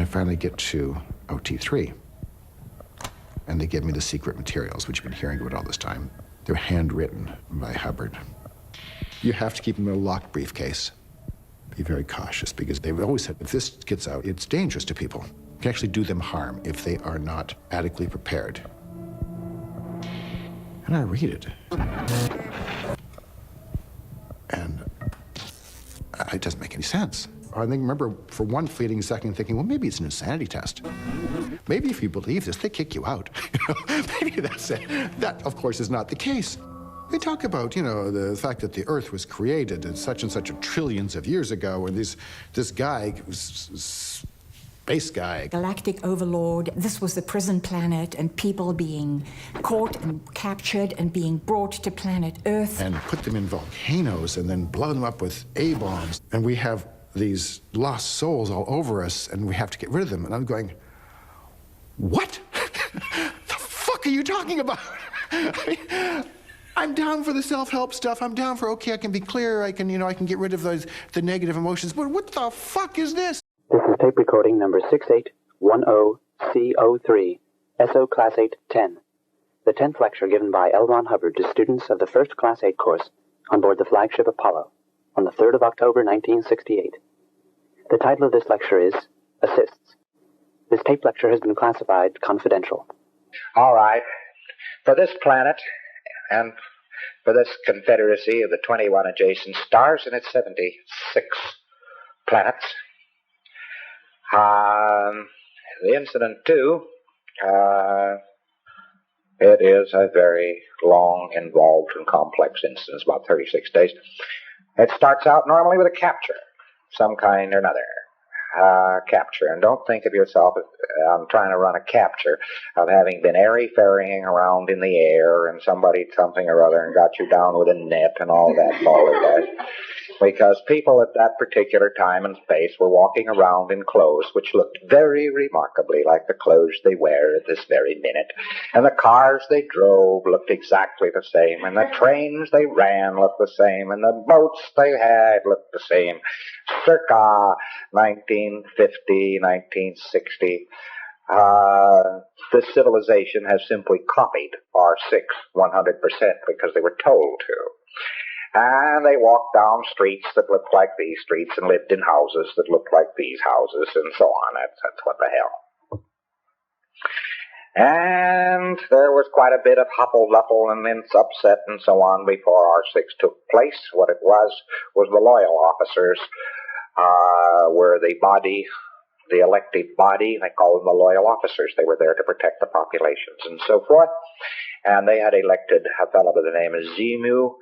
I finally get to OT3, and they give me the secret materials, which you've been hearing about all this time. They're handwritten by Hubbard. You have to keep them in a locked briefcase. Be very cautious, because they've always said, if this gets out, it's dangerous to people. It can actually do them harm if they are not adequately prepared. And I read it. And it doesn't make any sense. I remember for one fleeting second thinking, well, maybe it's an insanity test. Maybe if you believe this, they kick you out. Maybe that's it. That, of course, is not the case. They talk about, the fact that the Earth was created and such trillions of years ago, and this guy, space guy. Galactic overlord. This was the prison planet, and people being caught and captured and being brought to planet Earth. And put them in volcanoes and then blow them up with A-bombs. And we have these lost souls all over us, and we have to get rid of them. And I'm going, what? The fuck are you talking about? I'm down for the self-help stuff. I'm down for, okay, I can be clear. I can get rid of the negative emotions. But what the fuck is this? This is tape recording number 6810C03, SO Class 8-10. The 10th lecture given by L. Ron Hubbard to students of the first Class 8 course on board the flagship Apollo on the 3rd of October, 1968. The title of this lecture is Assists. This tape lecture has been classified confidential. All right. For this planet, and for this confederacy of the 21 adjacent stars and its 76 planets, the incident, too, it is a very long, involved, and complex incident, about 36 days. It starts out normally with a capture, some kind or another. Capture. And don't think of yourself as trying to run a capture of having been airy-fairying around in the air and somebody something or other and got you down with a net and all that balderdash. Because people at that particular time and space were walking around in clothes which looked very remarkably like the clothes they wear at this very minute. And the cars they drove looked exactly the same, and the trains they ran looked the same, and the boats they had looked the same. Circa 1950, 1960, this civilization has simply copied R6 100% because they were told to. And they walked down streets that looked like these streets and lived in houses that looked like these houses and so on. That's what the hell. And there was quite a bit of huffle-luffle and upset and so on before R6 took place. What it was the loyal officers were the body, the elective body. They called them the loyal officers. They were there to protect the populations and so forth. And they had elected a fellow by the name of Xenu,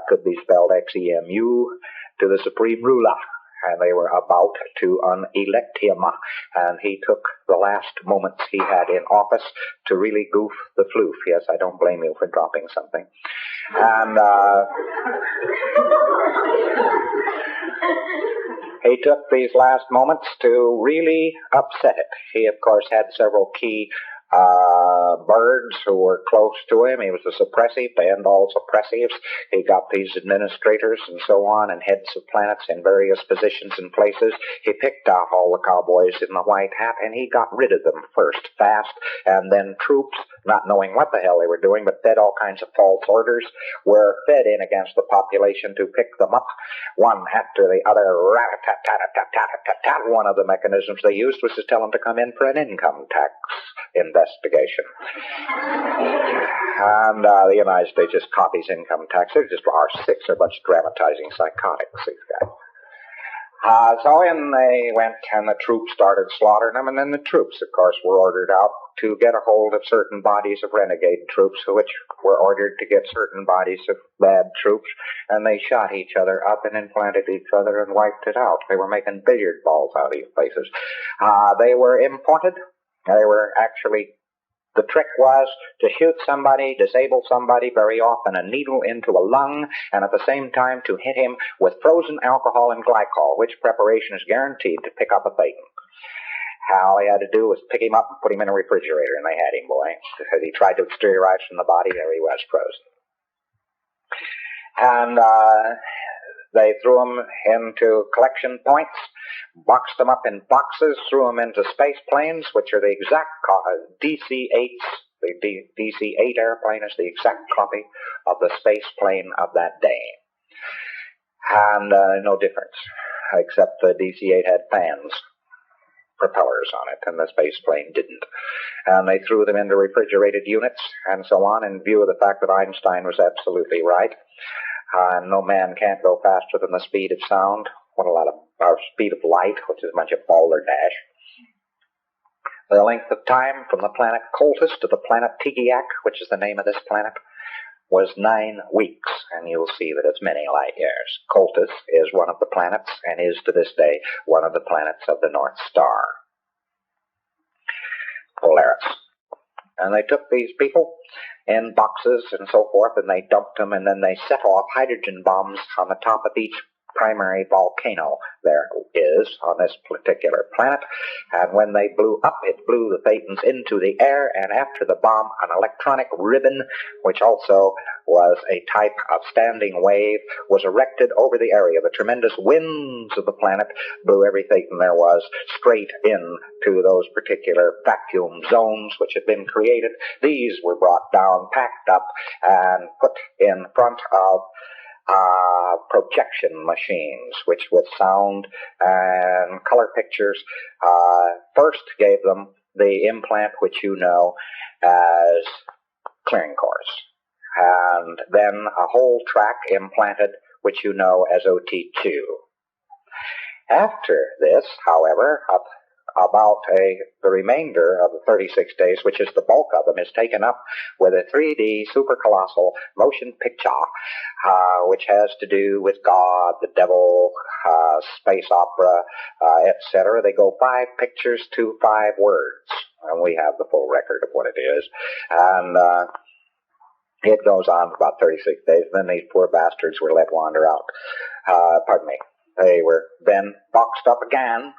could be spelled Xemu, to the supreme ruler. And they were about to unelect him. And he took the last moments he had in office to really goof the floof. Yes, I don't blame you for dropping something. And he took these last moments to really upset it. He, of course, had several key birds who were close to him. He was a suppressive, banned all suppressives. He got these administrators and so on and heads of planets in various positions and places. He picked out all the cowboys in the white hat, and he got rid of them first, fast, and then troops, not knowing what the hell they were doing, but fed all kinds of false orders, were fed in against the population to pick them up, one after the other. Rat-a-tat-tat-tat-tat-tat-tat. One of the mechanisms they used was to tell them to come in for an income tax investigation. And the United States just copies income tax. They're just R6. They're a bunch of dramatizing psychotics, these guys. So in they went, and the troops started slaughtering them, and then the troops, of course, were ordered out to get a hold of certain bodies of renegade troops, which were ordered to get certain bodies of bad troops, and they shot each other up and implanted each other and wiped it out. They were making billiard balls out of these places. They were imported. They were actually, the trick was to shoot somebody, disable somebody, very often a needle into a lung, and at the same time to hit him with frozen alcohol and glycol, which preparation is guaranteed to pick up a Thetan. All he had to do was pick him up and put him in a refrigerator, and they had him, boy. As he tried to exteriorize from the body, there he was, frozen. And They threw them into collection points, boxed them up in boxes, threw them into space planes, which are the exact DC-8s. The DC-8 airplane is the exact copy of the space plane of that day. And no difference, except the DC-8 had fans, propellers on it, and the space plane didn't. And they threw them into refrigerated units and so on, in view of the fact that Einstein was absolutely right. No man can't go faster than the speed of sound, or speed of light, which is a bunch of balderdash. The length of time from the planet Coltis to the planet Tigiak, which is the name of this planet, was 9 weeks, and you'll see that it's many light years. Coltis is one of the planets, and is to this day one of the planets of the North Star, Polaris. And they took these people in boxes and so forth, and they dumped them, and then they set off hydrogen bombs on the top of each primary volcano there is on this particular planet. And when they blew up, it blew the Thetans into the air, and after the bomb, an electronic ribbon, which also was a type of standing wave, was erected over the area. The tremendous winds of the planet blew every Thetan there was straight into those particular vacuum zones which had been created. These were brought down, packed up, and put in front of projection machines, which with sound and color pictures first gave them the implant which you know as clearing course, and then a whole track implanted which you know as OT2. After this, however, about the remainder of the 36 days, which is the bulk of them, is taken up with a 3D supercolossal motion picture, which has to do with God, the devil, space opera, etc. They go 5 pictures to 5 words, and we have the full record of what it is. And it goes on for about 36 days, and then these poor bastards were let wander out. They were then boxed up again,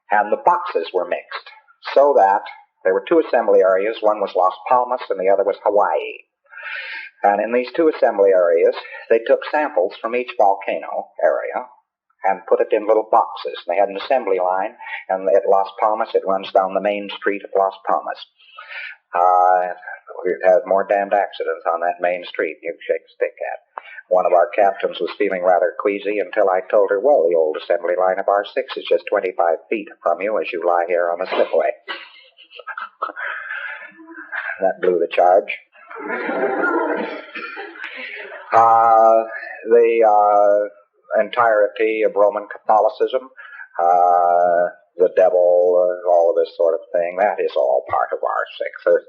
and the boxes were mixed, so that there were 2 assembly areas. One was Las Palmas and the other was Hawaii. And in these 2 assembly areas, they took samples from each volcano area and put it in little boxes. They had an assembly line, and at Las Palmas, it runs down the main street of Las Palmas. We've had more damned accidents on that main street you shake a stick at. One of our captains was feeling rather queasy until I told her, well, the old assembly line of R6 is just 25 feet from you as you lie here on the slipway. That blew the charge. The entirety of Roman Catholicism, the devil, all of this sort of thing, that is all part of R6.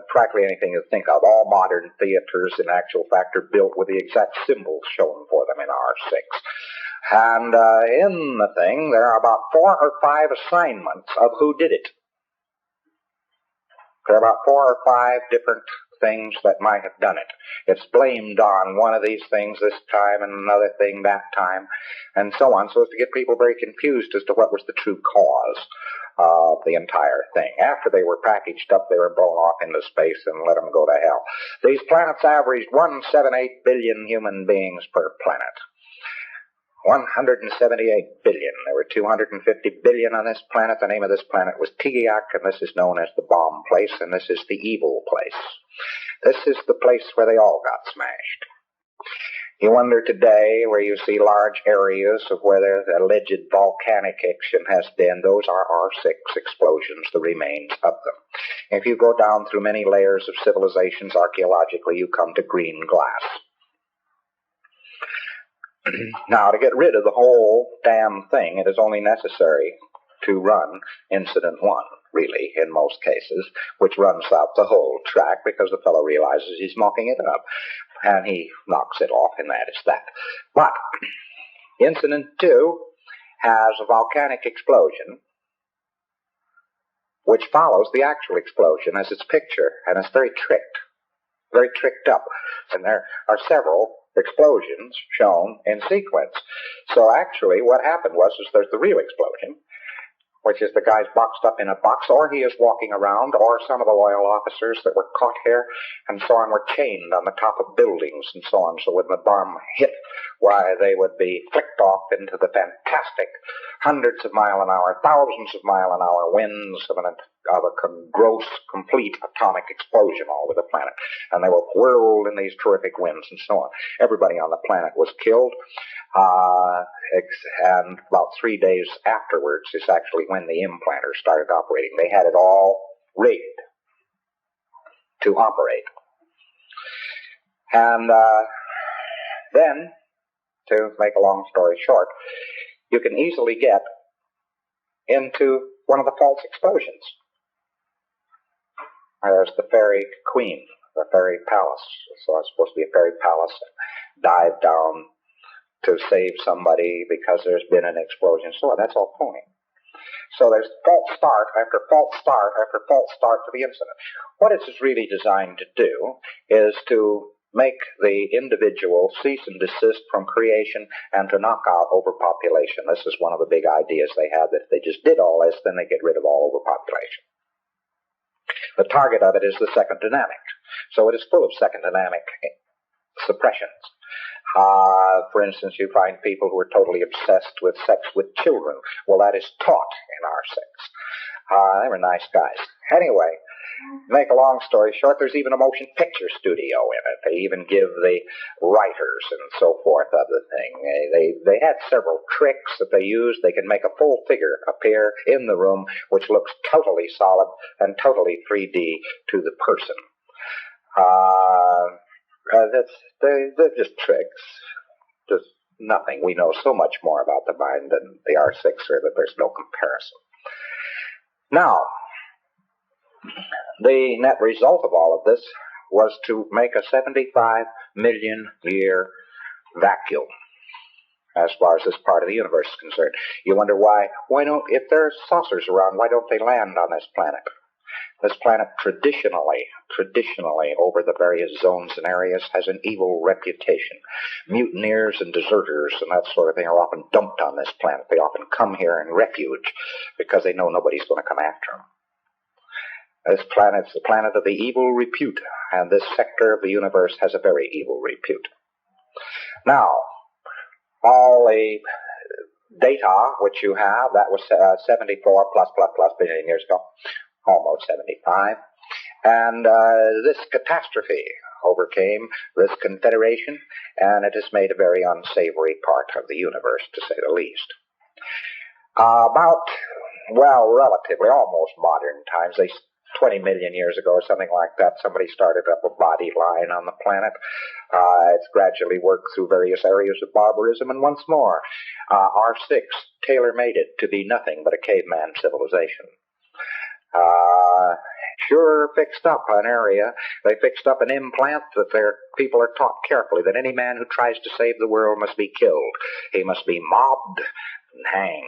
Practically anything you think of, all modern theaters in actual fact are built with the exact symbols shown for them in R6. And in the thing, there are about 4 or 5 assignments of who did it. There are about 4 or 5 different things that might have done it. It's blamed on one of these things this time and another thing that time, and so on, so as to get people very confused as to what was the true cause of the entire thing. After they were packaged up, they were blown off into space and let them go to hell. These planets averaged 178 billion human beings per planet. 178 billion. There were 250 billion on this planet. The name of this planet was Tigiak, and this is known as the bomb place, and this is the evil place. This is the place where they all got smashed. You wonder today where you see large areas of where the alleged volcanic action has been. Those are R6 explosions, the remains of them. If you go down through many layers of civilizations archaeologically, you come to green glass. Now, to get rid of the whole damn thing, it is only necessary to run Incident 1, really, in most cases, which runs out the whole track because the fellow realizes he's mucking it up, and he knocks it off, and that is that. But Incident 2 has a volcanic explosion which follows the actual explosion as its picture, and it's very tricked up. And there are several explosions shown in sequence. So actually what happened was there's the real explosion, which is the guy's boxed up in a box, or he is walking around, or some of the loyal officers that were caught here and so on were chained on the top of buildings and so on. So when the bomb hit, why, they would be flicked off into the fantastic hundreds of mile an hour, thousands of mile an hour winds of a gross, complete atomic explosion all over the planet. And they were whirled in these terrific winds and so on. Everybody on the planet was killed. And about 3 days afterwards is actually when the implanter started operating. They had it all rigged to operate. And then, to make a long story short, you can easily get into one of the false explosions. There's the fairy queen, the fairy palace. So it's supposed to be a fairy palace, and dive down to save somebody because there's been an explosion. So that's all phony. So there's false start after false start after false start to the incident. What it is really designed to do is to make the individual cease and desist from creation and to knock out overpopulation. This is one of the big ideas they have, that if they just did all this, then they get rid of all overpopulation. The target of it is the second dynamic. So it is full of second dynamic suppressions. For instance, you find people who are totally obsessed with sex with children. Well, that is taught in our sex. They were nice guys. Anyway, make a long story short, there's even a motion picture studio in it. They even give the writers and so forth of the thing. They had several tricks that they used. They can make a full figure appear in the room, which looks totally solid and totally 3D to the person. They're just tricks. Just nothing. We know so much more about the mind than the R6er that there's no comparison. Now, the net result of all of this was to make a 75 million year vacuum as far as this part of the universe is concerned. You wonder why if there's saucers around, why don't they land on this planet? This planet traditionally, over the various zones and areas, has an evil reputation. Mutineers and deserters and that sort of thing are often dumped on this planet. They often come here in refuge because they know nobody's going to come after them. This planet's the planet of the evil repute, and this sector of the universe has a very evil repute. Now, all the data which you have, that was 74 plus billion years ago, almost 75, and this catastrophe overcame this confederation, and it has made a very unsavory part of the universe, to say the least. Relatively, almost modern times, 20 million years ago or something like that, somebody started up a body line on the planet. It's gradually worked through various areas of barbarism, and once more, R6 tailor-made it to be nothing but a caveman civilization. Sure fixed up an area. They fixed up an implant that their people are taught carefully that any man who tries to save the world must be killed. He must be mobbed and hanged.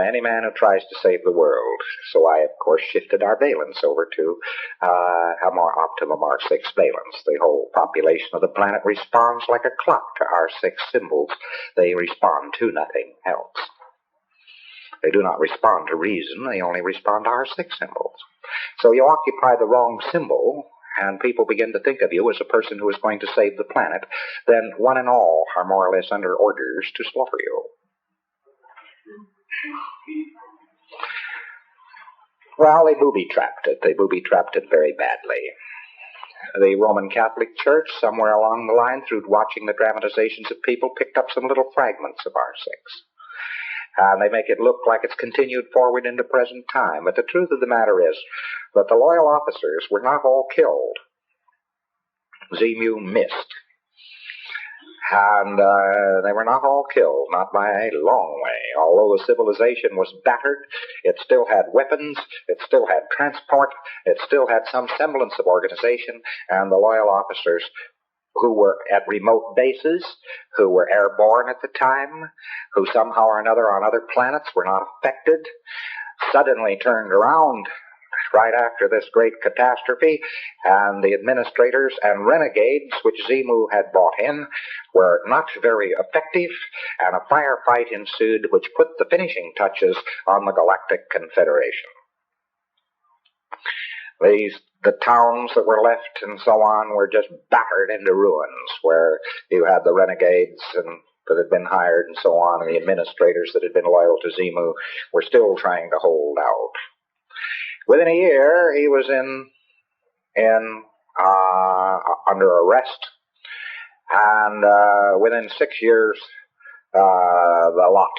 Any man who tries to save the world. So I, of course, shifted our valence over to a more optimum R6 valence. The whole population of the planet responds like a clock to R6 symbols. They respond to nothing else. They do not respond to reason. They only respond to R6 symbols. So you occupy the wrong symbol, and people begin to think of you as a person who is going to save the planet, then one and all are more or less under orders to slaughter you. Well, they booby-trapped it. They booby-trapped it very badly. The Roman Catholic Church, somewhere along the line, through watching the dramatizations of people, picked up some little fragments of R6. And they make it look like it's continued forward into present time. But the truth of the matter is that the loyal officers were not all killed. Xenu missed. And they were not all killed, not by a long way. Although the civilization was battered, it still had weapons, it still had transport, it still had some semblance of organization, and the loyal officers who were at remote bases, who were airborne at the time, who somehow or another on other planets were not affected, suddenly turned around right after this great catastrophe, and the administrators and renegades which Xenu had brought in were not very effective, and a firefight ensued which put the finishing touches on the Galactic Confederation. The towns that were left and so on were just battered into ruins, where you had the renegades that had been hired and so on, and the administrators that had been loyal to Xenu were still trying to hold out. Within a year, he was under arrest, and within 6 years, the lot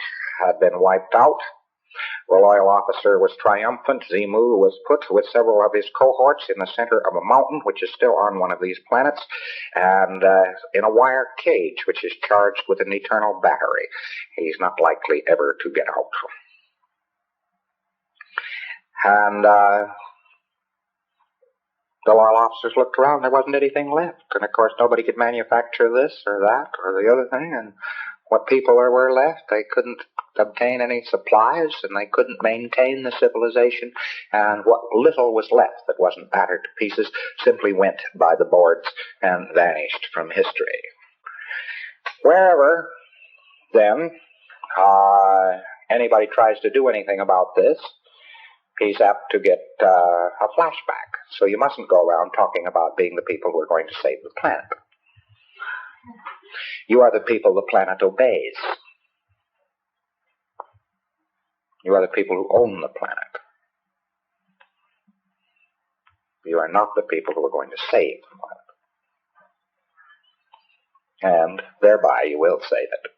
had been wiped out. The loyal officer was triumphant. Xenu was put with several of his cohorts in the center of a mountain, which is still on one of these planets, and in a wire cage, which is charged with an eternal battery. He's not likely ever to get out. And the loyal officers looked around. There wasn't anything left. And, of course, nobody could manufacture this or that or the other thing. And what people there were left, they couldn't obtain any supplies, and they couldn't maintain the civilization. And what little was left that wasn't battered to pieces simply went by the boards and vanished from history. Wherever, then, anybody tries to do anything about this, he's apt to get a flashback. So you mustn't go around talking about being the people who are going to save the planet. You are the people the planet obeys. You are the people who own the planet. You are not the people who are going to save the planet. And thereby you will save it.